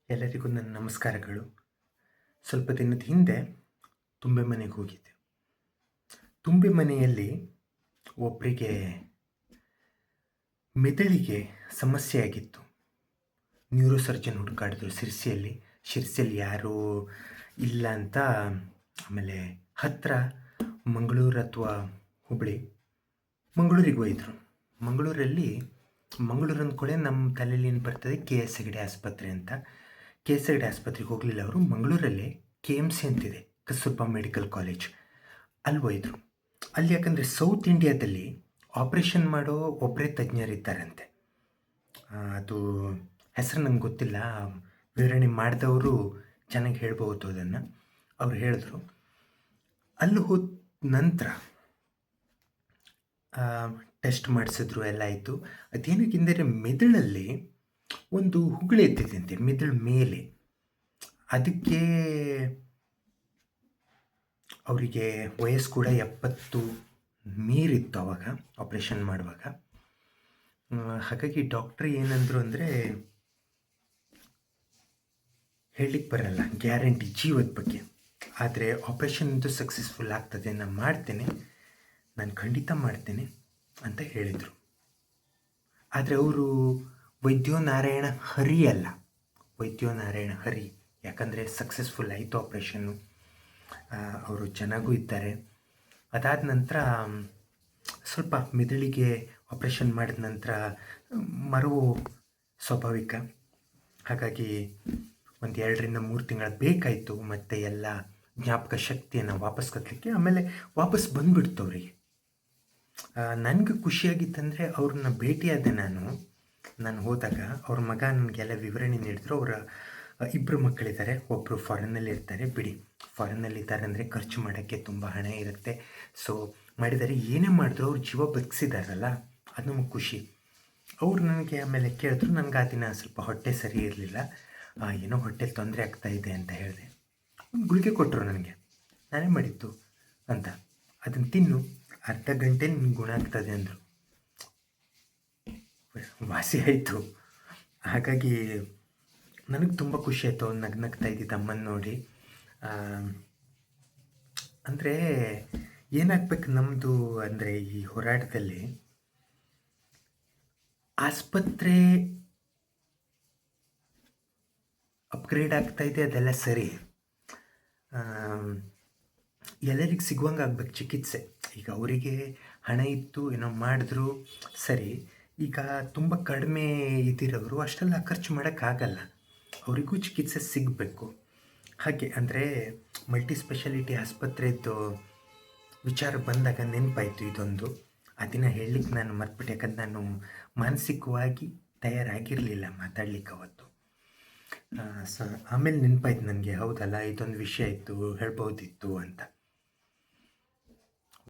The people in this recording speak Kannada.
ಎಲ್ಲರಿಗೂ ನನ್ನ ನಮಸ್ಕಾರಗಳು. ಸ್ವಲ್ಪ ದಿನದ ಹಿಂದೆ ತುಂಬೆ ಮನೆಗೆ ಹೋಗಿದ್ದೆ. ತುಂಬೆ ಮನೆಯಲ್ಲಿ ಒಬ್ಬರಿಗೆ ಮೆದುಳಿಗೆ ಸಮಸ್ಯೆ ಆಗಿತ್ತು. ನ್ಯೂರೋ ಸರ್ಜನ್ ಹುಡುಕಾಡಿದ್ರು ಶಿರಸಿಯಲ್ಲಿ. ಶಿರಸಿಯಲ್ಲಿ ಯಾರೂ ಇಲ್ಲ ಅಂತ. ಆಮೇಲೆ ಹತ್ತಿರ ಮಂಗಳೂರು ಅಥವಾ ಹುಬ್ಬಳ್ಳಿ, ಮಂಗಳೂರಿಗೆ ಹೋಯಿದ್ರು. ಮಂಗಳೂರು ಅಂದ್ಕೂಡಲೇ ನಮ್ಮ ತಲೆಯಲ್ಲಿ ಏನು ಬರ್ತದೆ, ಕೆ ಎಸ್ ಹೆಗಡೆ ಆಸ್ಪತ್ರೆ ಅಂತ. ಕೆ ಎಸ್ ಹೆಗಡೆ ಆಸ್ಪತ್ರೆಗೆ ಹೋಗಲಿಲ್ಲ ಅವರು. ಮಂಗಳೂರಲ್ಲೇ ಕೆ ಎಮ್ ಸಿ ಅಂತಿದೆ, ಕಸ್ತೂರ್ಬಾ ಮೆಡಿಕಲ್ ಕಾಲೇಜ್, ಅಲ್ಲಿ ಹೋಯಿದ್ರು. ಅಲ್ಲಿ ಯಾಕಂದರೆ ಸೌತ್ ಇಂಡಿಯಾದಲ್ಲಿ ಆಪ್ರೇಷನ್ ಮಾಡೋ ಒಬ್ಬರೇ ತಜ್ಞರಿದ್ದಾರಂತೆ. ಅದು ಹೆಸರು ನಂಗೆ ಗೊತ್ತಿಲ್ಲ, ವಿವರಣೆ ಮಾಡಿದವರು ಚೆನ್ನಾಗಿ ಹೇಳ್ಬೋದು ಅದನ್ನು. ಅವ್ರು ಹೇಳಿದ್ರು. ಅಲ್ಲಿ ಹೋದ ನಂತರ ಟೆಸ್ಟ್ ಮಾಡಿಸಿದ್ರು, ಎಲ್ಲ ಆಯಿತು. ಅದೇನಕ್ಕೆಂದರೆ ಮೆದುಳಲ್ಲಿ ಒಂದು ಹುಗುಳು ಎದ್ದಿದಂತೆ ಮೆದುಳು ಮೇಲೆ. ಅದಕ್ಕೆ ಅವರಿಗೆ ವಯಸ್ಸು ಕೂಡ 70 ಮೀರಿತ್ತು ಅವಾಗ ಆಪ್ರೇಷನ್ ಮಾಡುವಾಗ. ಹಾಗಾಗಿ ಡಾಕ್ಟ್ರ್ ಏನಂದರು ಅಂದರೆ, ಹೇಳಲಿಕ್ಕೆ ಬರಲ್ಲ ಗ್ಯಾರಂಟಿ ಜೀವದ ಬಗ್ಗೆ, ಆದರೆ ಆಪ್ರೇಷನ್ ಅಂತೂ ಸಕ್ಸಸ್ಫುಲ್ ಆಗ್ತದೆ, ನಾನು ಖಂಡಿತ ಮಾಡ್ತೇನೆ ಅಂತ ಹೇಳಿದರು. ಆದರೆ ಅವರು ವೈದ್ಯೋ ನಾರಾಯಣ ಹರಿ ಅಲ್ಲ, ವೈದ್ಯೋ ನಾರಾಯಣ ಹರಿ. ಯಾಕಂದರೆ ಸಕ್ಸಸ್ಫುಲ್ ಆಯಿತು ಆಪ್ರೇಷನ್ನು, ಅವರು ಚೆನ್ನಾಗೂ ಇದ್ದಾರೆ. ಅದಾದ ನಂತರ ಸ್ವಲ್ಪ ಮೆದುಳಿಗೆ ಆಪ್ರೇಷನ್ ಮಾಡಿದ ನಂತರ ಮರವು ಸ್ವಾಭಾವಿಕ. ಹಾಗಾಗಿ ಒಂದು 2-3 ತಿಂಗಳ ಬೇಕಾಯಿತು ಮತ್ತು ಎಲ್ಲ ಜ್ಞಾಪಕ ಶಕ್ತಿಯನ್ನು ವಾಪಸ್ ಕಟ್ಟಲಿಕ್ಕೆ. ಆಮೇಲೆ ವಾಪಸ್ ಬಂದುಬಿಡ್ತು ಅವರಿಗೆ. ನನಗೆ ಖುಷಿಯಾಗಿತ್ತಂದರೆ ಅವ್ರನ್ನ ಭೇಟಿಯಾದೆ ನಾನು ಹೋದಾಗ. ಅವ್ರ ಮಗ ನನಗೆಲ್ಲ ವಿವರಣೆ ನೀಡಿದ್ರು. ಅವರ 2 ಮಕ್ಕಳಿದ್ದಾರೆ, ಒಬ್ಬರು ಫಾರಿನ್ನಲ್ಲಿ ಇರ್ತಾರೆ. ಬಿಡಿ, ಫಾರಿನ್ನಲ್ಲಿದ್ದಾರೆ ಅಂದರೆ ಖರ್ಚು ಮಾಡೋಕ್ಕೆ ತುಂಬ ಹಣ ಇರುತ್ತೆ. ಸೊ ಮಾಡಿದ್ದಾರೆ, ಏನೇ ಮಾಡಿದ್ರು ಅವ್ರು ಜೀವ ಬದುಕಿಸಿದಾರಲ್ಲ, ಅದು ನಮಗೆ ಖುಷಿ. ಅವ್ರು ನನಗೆ ಆಮೇಲೆ ಕೇಳಿದ್ರು. ನನಗೆ ಆ ದಿನ ಸ್ವಲ್ಪ ಹೊಟ್ಟೆ ಸರಿ ಇರಲಿಲ್ಲ, ಏನೋ ಹೊಟ್ಟೆಲಿ ತೊಂದರೆ ಆಗ್ತಾಯಿದೆ ಅಂತ ಹೇಳಿದೆ. ಗುಳಿಗೆ ಕೊಟ್ಟರು ನನಗೆ, ನಾನೇ ಮಾಡಿದ್ದು ಅಂತ. ಅದನ್ನು ತಿನ್ನು, ಅರ್ಧ ಗಂಟೆಲಿ ನಿಮ್ಗೆ ಗುಣ ಆಗ್ತದೆ ಅಂದರು. ವಾಸಿ ಆಯಿತು. ಹಾಗಾಗಿ ನನಗೆ ತುಂಬ ಖುಷಿ ಆಯಿತು ಅವ್ನು ನಗ್ನಗ್ತಾ ಇದ್ದಿದ್ದು ಅಮ್ಮನ ನೋಡಿ. ಅಂದರೆ ಏನಾಗಬೇಕು ನಮ್ಮದು ಅಂದರೆ, ಈ ಹೋರಾಟದಲ್ಲಿ ಆಸ್ಪತ್ರೆ ಅಪ್ಗ್ರೇಡ್ ಆಗ್ತಾಯಿದೆ, ಅದೆಲ್ಲ ಸರಿ. ಎಲ್ಲರಿಗೆ ಸಿಗುವಂಗೆ ಆಗ್ಬೇಕು ಚಿಕಿತ್ಸೆ. ಈಗ ಅವರಿಗೆ ಹಣ ಇತ್ತು, ಏನೋ ಮಾಡಿದ್ರು ಸರಿ. ಈಗ ತುಂಬ ಕಡಿಮೆ ಇದ್ದಿರೋರು ಅಷ್ಟೆಲ್ಲ ಖರ್ಚು ಮಾಡೋಕ್ಕಾಗಲ್ಲ, ಅವರಿಗೂ ಚಿಕಿತ್ಸೆ ಸಿಗಬೇಕು. ಹಾಗೆ ಅಂದರೆ ಮಲ್ಟಿ ಸ್ಪೆಷಾಲಿಟಿ ಆಸ್ಪತ್ರೆದು ವಿಚಾರ ಬಂದಾಗ ನೆನಪಾಯಿತು ಇದೊಂದು. ಆ ದಿನ ಹೇಳಲಿಕ್ಕೆ ನಾನು ಮರ್ತ್ಬಿಟ್ಟೆ, ಯಾಕಂದ್ರೆ ನಾನು ಮಾನಸಿಕವಾಗಿ ತಯಾರಾಗಿರಲಿಲ್ಲ ಮಾತಾಡ್ಲಿಕ್ಕೆ ಅವತ್ತು. ಆಮೇಲೆ ನೆನಪಾಯ್ತು ನನಗೆ, ಹೌದಲ್ಲ ಇದೊಂದು ವಿಷಯ ಇತ್ತು, ಹೇಳ್ಬೋದಿತ್ತು ಅಂತ.